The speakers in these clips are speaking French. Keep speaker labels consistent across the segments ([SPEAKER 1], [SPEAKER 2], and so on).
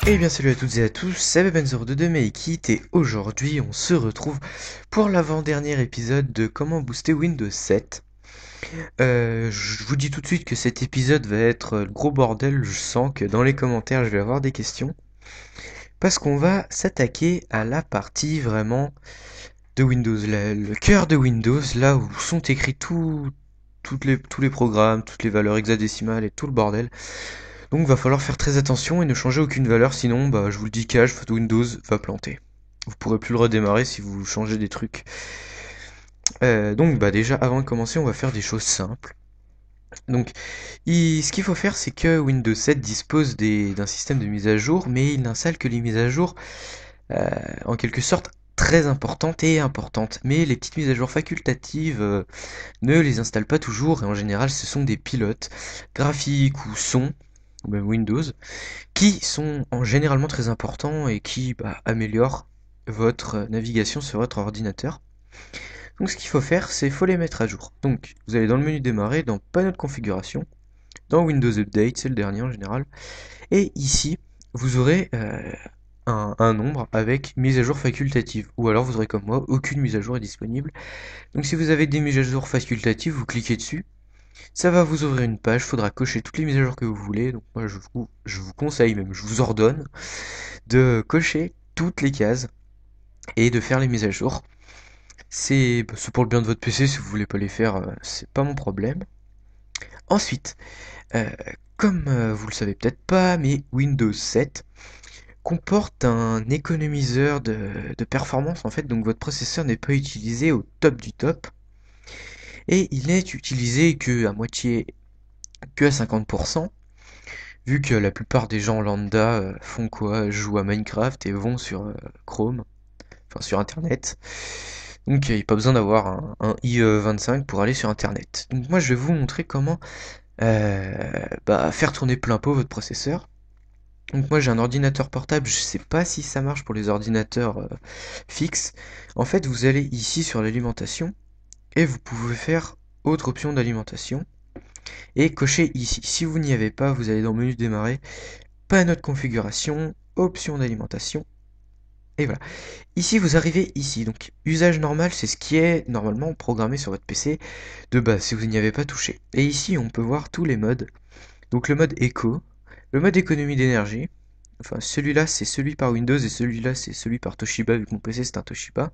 [SPEAKER 1] Eh bien salut à toutes et à tous, c'est Benzer de Meikit et aujourd'hui on se retrouve pour l'avant-dernier épisode de comment booster Windows 7. Je vous dis tout de suite que cet épisode va être le gros bordel, je sens que dans les commentaires je vais avoir des questions. Parce qu'on va s'attaquer à la partie vraiment de Windows, le cœur de Windows, là où sont écrits tous les programmes, toutes les valeurs hexadécimales et tout le bordel. Donc va falloir faire très attention et ne changer aucune valeur, sinon bah je vous le dis cache, Windows va planter. Vous pourrez plus le redémarrer si vous changez des trucs. Donc bah déjà avant de commencer on va faire des choses simples. Donc ce qu'il faut faire c'est que Windows 7 dispose d'un système de mise à jour, mais il n'installe que les mises à jour euh, en quelque sorte très importantes et importantes. Mais les petites mises à jour facultatives ne les installe pas toujours et en général ce sont des pilotes graphiques ou son, ou même Windows, qui sont généralement très importants et qui améliorent votre navigation sur votre ordinateur. Donc ce qu'il faut faire, c'est faut les mettre à jour. Donc vous allez dans le menu démarrer, dans panneau de configuration, dans Windows Update, c'est le dernier en général, et ici vous aurez un nombre avec mise à jour facultative, ou alors vous aurez comme moi, aucune mise à jour est disponible. Donc si vous avez des mises à jour facultatives, vous cliquez dessus, ça va vous ouvrir une page, faudra cocher toutes les mises à jour que vous voulez, donc moi je vous conseille même, je vous ordonne de cocher toutes les cases et de faire les mises à jour. C'est pour le bien de votre PC, si vous voulez pas les faire, c'est pas mon problème. Ensuite, euh, comme vous le savez peut-être pas, mais Windows 7 comporte un économiseur de performance en fait, donc votre processeur n'est pas utilisé au top du top, et il n'est utilisé que à moitié, que à 50%, vu que la plupart des gens lambda font quoi? Jouent à Minecraft et vont sur Chrome, enfin sur Internet. Donc il n'y a pas besoin d'avoir un IE25 pour aller sur Internet. Donc moi je vais vous montrer comment faire tourner plein pot votre processeur. Donc moi j'ai un ordinateur portable, je sais pas si ça marche pour les ordinateurs fixes. En fait vous allez ici sur l'alimentation et vous pouvez faire autre option d'alimentation et cocher ici. Si vous n'y avez pas, vous allez dans le menu démarrer, panneau de configuration, option d'alimentation et voilà. Ici, vous arrivez ici. Donc, usage normal, c'est ce qui est normalement programmé sur votre PC de base, si vous n'y avez pas touché. Et ici, on peut voir tous les modes. Donc, le mode éco, le mode économie d'énergie. Enfin, celui-là, c'est celui par Windows et celui-là, c'est celui par Toshiba, vu que mon PC, c'est un Toshiba.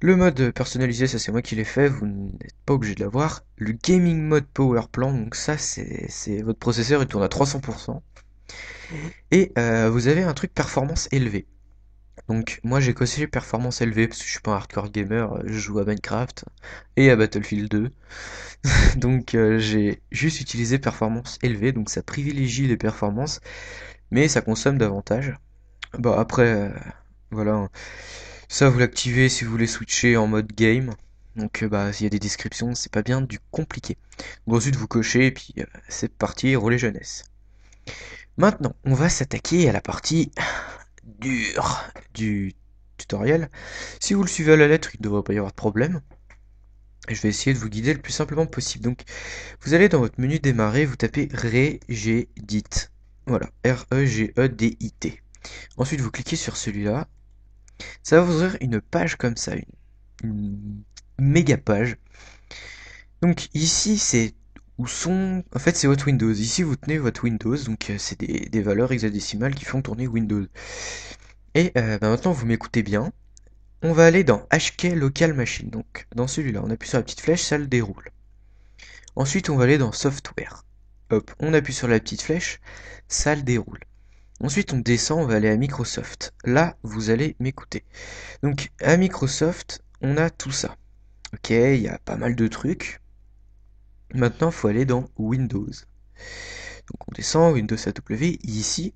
[SPEAKER 1] Le mode personnalisé, ça c'est moi qui l'ai fait, vous n'êtes pas obligé de l'avoir. Le gaming mode power plan, donc ça, c'est votre processeur, il tourne à 300%. Et vous avez un truc performance élevée. Donc moi j'ai coché performance élevée parce que je suis pas un hardcore gamer, je joue à Minecraft et à Battlefield 2. Donc j'ai juste utilisé performance élevée, donc ça privilégie les performances, mais ça consomme davantage. Bah après, voilà, hein. Ça vous l'activez si vous voulez switcher en mode game. Donc s'il y a des descriptions, c'est pas bien du compliqué. Donc ensuite vous cochez et puis c'est parti, rouler jeunesse. Maintenant, on va s'attaquer à la partie dure du tutoriel. Si vous le suivez à la lettre, il ne devrait pas y avoir de problème. Et je vais essayer de vous guider le plus simplement possible. Donc, vous allez dans votre menu démarrer, vous tapez Regedit. Voilà, Regedit. Ensuite, vous cliquez sur celui-là. Ça va vous ouvrir une page comme ça, une méga page. Donc ici, c'est où sont... En fait, c'est votre Windows. Ici, vous tenez votre Windows, donc c'est des valeurs hexadécimales qui font tourner Windows. Et maintenant, vous m'écoutez bien. On va aller dans HK Local Machine. Donc, dans celui-là, on appuie sur la petite flèche, ça le déroule. Ensuite, on va aller dans Software. Hop, on appuie sur la petite flèche, ça le déroule. Ensuite, on descend, on va aller à Microsoft. Là, vous allez m'écouter. Donc, à Microsoft, on a tout ça. Ok, il y a pas mal de trucs. Maintenant, il faut aller dans Windows. Donc, on descend, Windows AW, ici.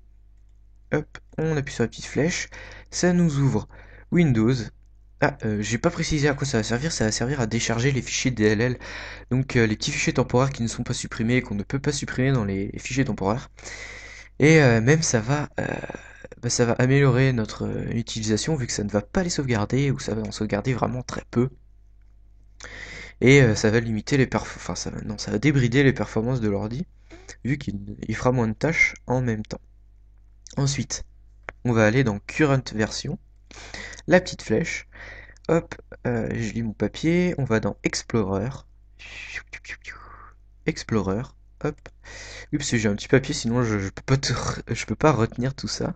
[SPEAKER 1] Hop, on appuie sur la petite flèche, ça nous ouvre Windows. Ah, j'ai pas précisé à quoi ça va servir à décharger les fichiers DLL, donc les petits fichiers temporaires qui ne sont pas supprimés et qu'on ne peut pas supprimer dans les fichiers temporaires. Et même ça va améliorer notre utilisation vu que ça ne va pas les sauvegarder ou ça va en sauvegarder vraiment très peu. Et ça va limiter les enfin ça va débrider les performances de l'ordi vu qu'il fera moins de tâches en même temps. Ensuite, on va aller dans Current Version, la petite flèche, hop, je lis mon papier, on va dans Explorer, Explorer, hop, oui parce que j'ai un petit papier sinon je peux pas je peux pas retenir tout ça,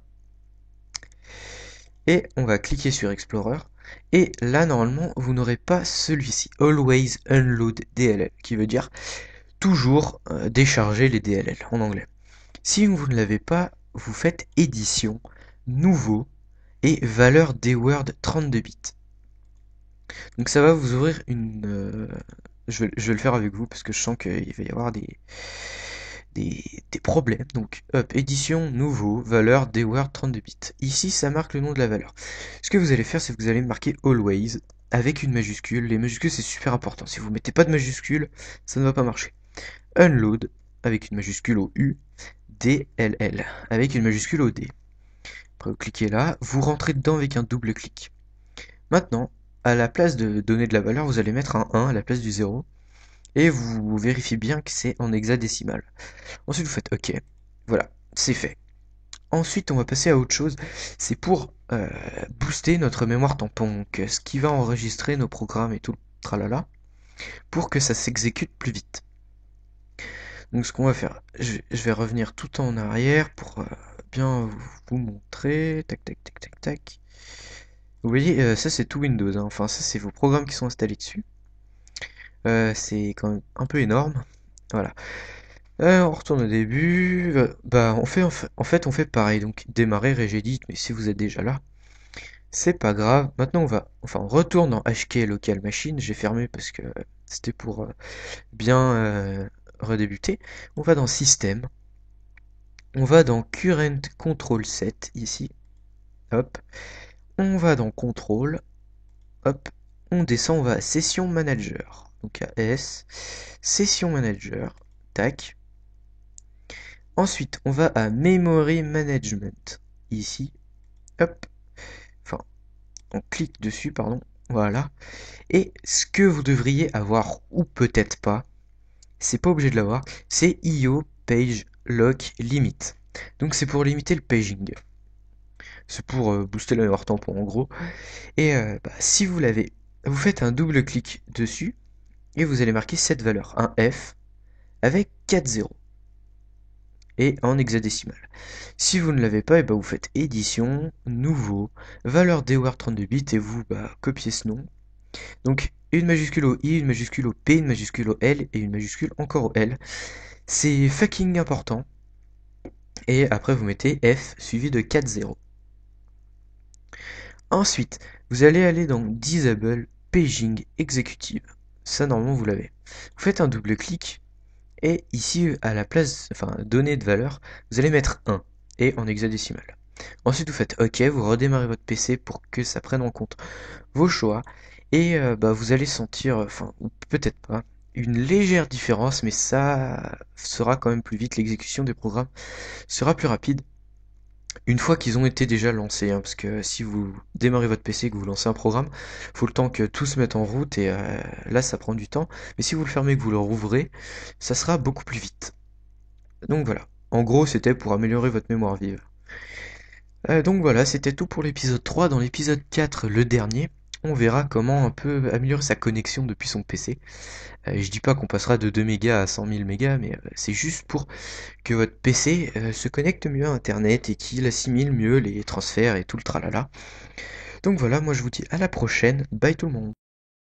[SPEAKER 1] et on va cliquer sur Explorer, et là normalement vous n'aurez pas celui-ci, Always Unload DLL, qui veut dire toujours décharger les DLL en anglais. Si vous ne l'avez pas, vous faites édition, nouveau, et valeur dword 32 bits. Donc ça va vous ouvrir une... je vais le faire avec vous parce que je sens qu'il va y avoir des problèmes. Donc hop, édition, nouveau, valeur dword 32 bits. Ici ça marque le nom de la valeur. Ce que vous allez faire, c'est que vous allez marquer always avec une majuscule. Les majuscules c'est super important. Si vous mettez pas de majuscule, ça ne va pas marcher. Unload avec une majuscule au U, DLL avec une majuscule au D. Après vous cliquez là, vous rentrez dedans avec un double clic. Maintenant, à la place de donner de la valeur, vous allez mettre un 1 à la place du 0 et vous vérifiez bien que c'est en hexadécimal. Ensuite vous faites OK. Voilà, c'est fait. Ensuite on va passer à autre chose, c'est pour booster notre mémoire tampon, donc ce qui va enregistrer nos programmes et tout le tralala, pour que ça s'exécute plus vite. Donc ce qu'on va faire, je vais revenir tout en arrière pour bien vous montrer. Tac, tac, tac, tac, tac. Vous voyez, ça c'est tout Windows, hein. Enfin ça c'est vos programmes qui sont installés dessus. C'est quand même un peu énorme. Voilà. On retourne au début. Bah en fait on fait pareil. Donc démarrer Regedit, mais si vous êtes déjà là, c'est pas grave. Maintenant on retourne dans HK Local Machine. J'ai fermé parce que c'était pour bien redébuter. On va dans Système. On va dans Current Control Set ici. Hop. On va dans Control. Hop. On descend, on va à Session Manager. Donc à S. Session Manager. Tac. Ensuite, on va à Memory Management. Ici. Hop. Enfin, on clique dessus, pardon. Voilà. Et ce que vous devriez avoir, ou peut-être pas, c'est pas obligé de l'avoir, c'est IO Page Lock Limit. Donc c'est pour limiter le paging. C'est pour booster la mémoire tampon en gros. Et si vous l'avez, vous faites un double clic dessus et vous allez marquer cette valeur, un F avec 4 zéros et en hexadécimal. Si vous ne l'avez pas, et vous faites édition, nouveau, valeur dword 32 bits et vous copiez ce nom. Donc une majuscule au I, une majuscule au P, une majuscule au L et une majuscule encore au L. C'est fucking important. Et après vous mettez F suivi de 4 zéros. Ensuite, vous allez aller dans Disable Paging Executive. Ça, normalement, vous l'avez. Vous faites un double clic et ici, à la place, données de valeur, vous allez mettre 1 et en hexadécimal. Ensuite, vous faites OK, vous redémarrez votre PC pour que ça prenne en compte vos choix et vous allez sentir, ou peut-être pas, une légère différence, mais ça sera quand même plus vite. L'exécution des programmes sera plus rapide. Une fois qu'ils ont été déjà lancés, hein, parce que si vous démarrez votre PC et que vous lancez un programme, faut le temps que tout se mette en route et là ça prend du temps. Mais si vous le fermez et que vous le rouvrez, ça sera beaucoup plus vite. Donc voilà. En gros, c'était pour améliorer votre mémoire vive. Donc voilà, c'était tout pour l'épisode 3. Dans l'épisode 4, le dernier, on verra comment un peu améliorer sa connexion depuis son PC. Je dis pas qu'on passera de 2 mégas à 100 000 mégas, mais c'est juste pour que votre PC se connecte mieux à Internet et qu'il assimile mieux les transferts et tout le tralala. Donc voilà, moi je vous dis à la prochaine, bye tout le monde.